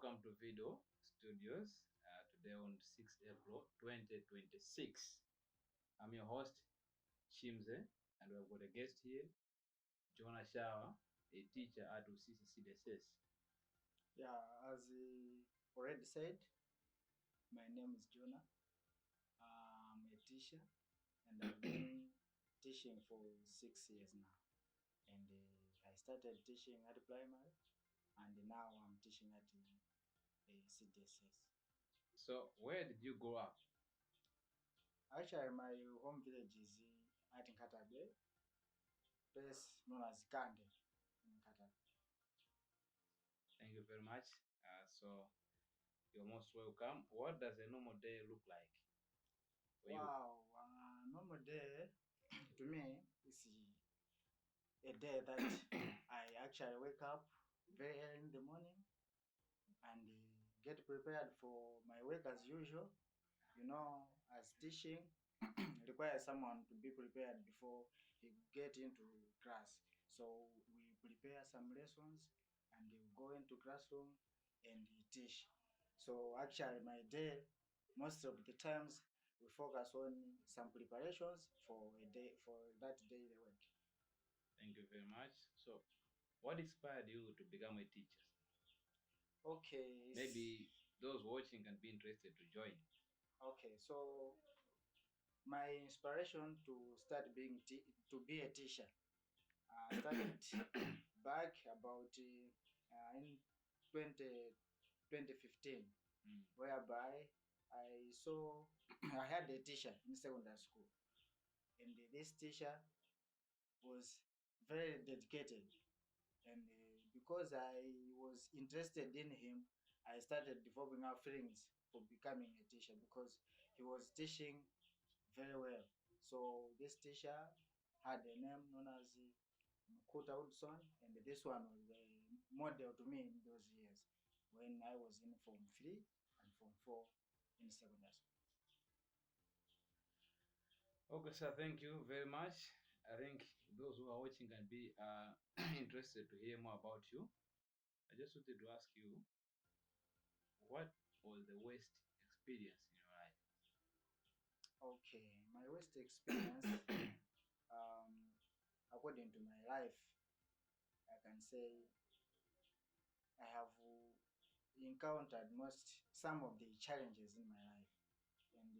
welcome to Video Studios. Today on 6th April 2026. I'm your host, Chimze, and we've got a guest here, Jonah Shawa, a teacher at Usisi CDSS. Yeah, as he already said, my name is Jonah. I'm a teacher and I've been teaching for 6 years now. And I started teaching at primary and now I'm teaching at CDSS. So, where did you grow up? Actually, my home village is at Nkatabe, place known as Kande in Nkatabe. Thank you very much. So, you're most welcome. What does a normal day look like for you? Wow, normal day to me is a day that I actually wake up very early in the morning and get prepared for my work as usual. You know, as teaching requires someone to be prepared before he get into class. So we prepare some lessons and we go into classroom and teach. So actually my day, most of the times we focus on some preparations for a day for that daily work. Thank you very much. So, what inspired you to become a teacher? Okay, Maybe those watching can be interested to join. okay. So my inspiration to start to be a teacher started back about in 20, 2015, whereby I saw I had a teacher in secondary school, and this teacher was very dedicated. And because I was interested in him, I started developing our feelings for becoming a teacher because he was teaching very well. So this teacher had a name known as Kuta Woodson, and this one was a model to me in those years when I was in Form 3 and Form 4 in secondary school. Okay, sir, thank you very much. I think those who are watching can be interested to hear more about you. I just wanted to ask you, what was the worst experience in your life? Okay, my worst experience, um, according to my life, I can say I have encountered most some of the challenges in my life, and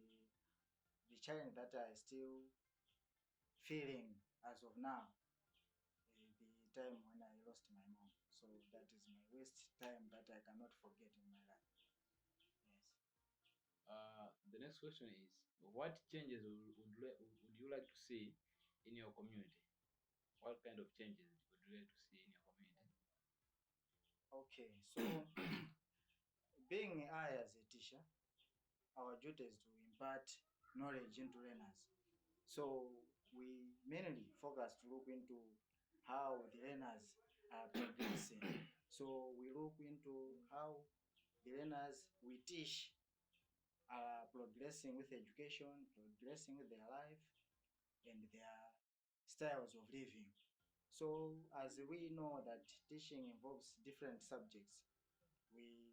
the challenge that I still feeling as of now the time when I lost my mom. So that is my worst time that I cannot forget in my life. Yes. The next question is, what changes would you like to see in your community? What kind of changes would you like to see in your community? Okay. So being I as a teacher, our duty is to impart knowledge into learners. So we mainly focus to look into how the learners are progressing. So we look into how the learners we teach are progressing with education, progressing with their life, and their styles of living. So, as we know that teaching involves different subjects, we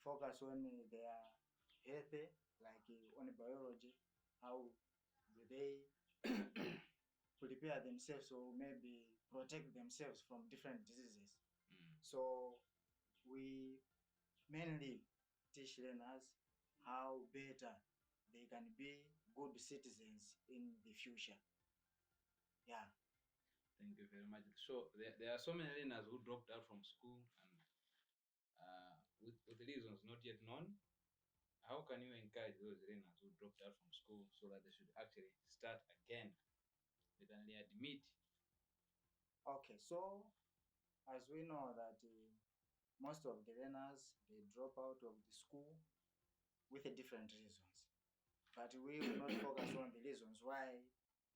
focus on their health, like on biology, how do they prepare themselves or maybe protect themselves from different diseases. Mm. So, we mainly teach learners how better they can be good citizens in the future. Yeah. Thank you very much. So there are so many learners who dropped out from school and with reasons not yet known. How can you encourage those learners who dropped out from school so that they should actually start again? They can admit. Okay, so as we know that most of the learners they drop out of the school with different reasons, but we will not focus on the reasons why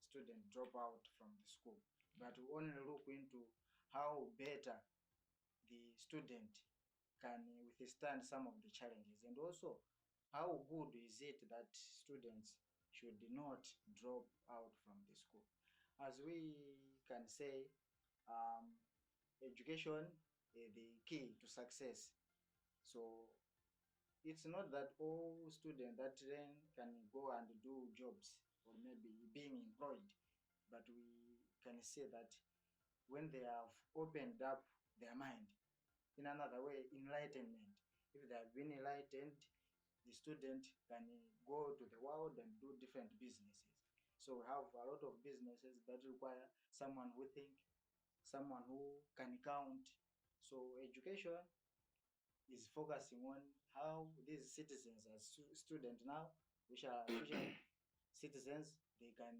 students drop out from the school, but we only look into how better the student can withstand some of the challenges, and also how good is it that students should not drop out from the school. As we can say, education is the key to success. So it's not that all students that train can go and do jobs or maybe being employed, but we can say that when they have opened up their mind, in another way, enlightenment. If they have been enlightened, the student can go to the world and do different businesses. So we have a lot of businesses that require someone who think, someone who can count. So education is focusing on how these citizens, as students now, which are future citizens, they can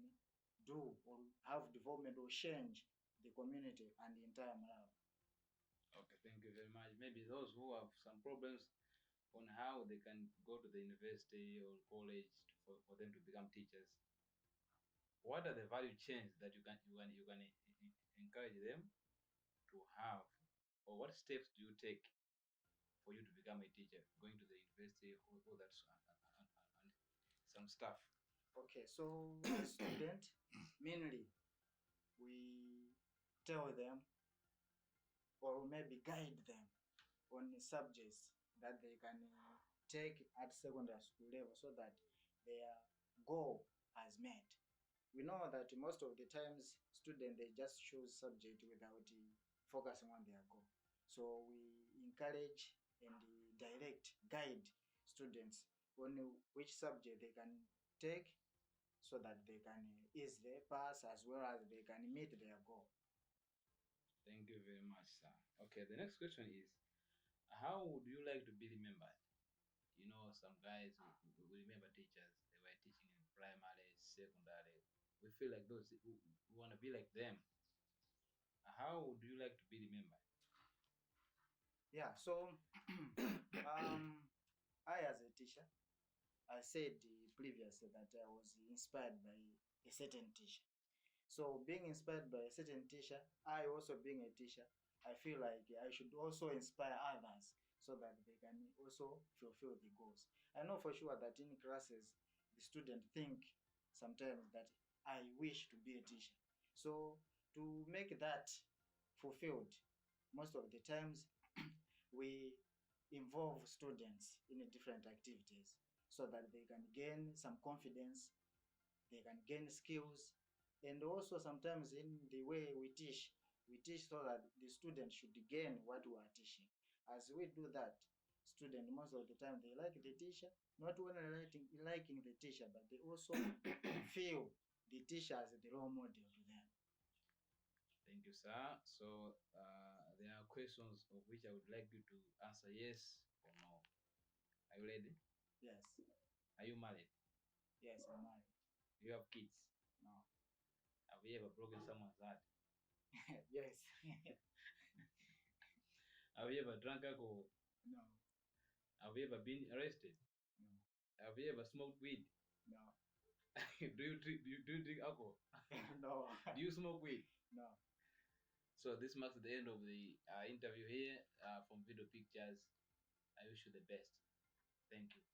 do or have development or change the community and the entire Malawi. Okay, thank you very much. Maybe those who have some problems on how they can go to the university or college for them to become teachers. What are the value chains that you can encourage them to have, or what steps do you take for you to become a teacher, going to the university, all that and some stuff? Okay, so as student, mainly we tell them or maybe guide them on the subjects that they can take at secondary school level so that their goal has met. We know that most of the times students they just choose subject without focusing on their goal. So we encourage and direct guide students on which subject they can take so that they can easily pass as well as they can meet their goal. Thank you very much, sir. Okay, the next question is, how would you like to be remembered? You know, some guys who remember teachers, they were teaching in primary, secondary. We feel like those who want to be like them. How would you like to be remembered? Yeah, so I as a teacher, I said previously that I was inspired by a certain teacher. So being inspired by a certain teacher, I also being a teacher, I feel like I should also inspire others so that they can also fulfill the goals. I know for sure that in classes, the student think sometimes that I wish to be a teacher. So to make that fulfilled, most of the times we involve students in different activities so that they can gain some confidence, they can gain skills, and also sometimes in the way we teach so that the student should gain what we are teaching. As we do that, student most of the time they like the teacher, not only liking the teacher, but they also feel the teacher as the role model to them. Thank you, sir. So there are questions of which I would like you to answer yes or no. Are you ready? Yes, Are you married? yes, I'm married. Do you have kids? No. Have you ever broken someone's heart? Yes. Have you ever drunk alcohol? No, Have you ever been arrested? no, Have you ever smoked weed? no, Do you drink alcohol? no, Do you smoke weed? no. So this marks the end of the interview here from Video Pictures. I wish you the best. Thank you.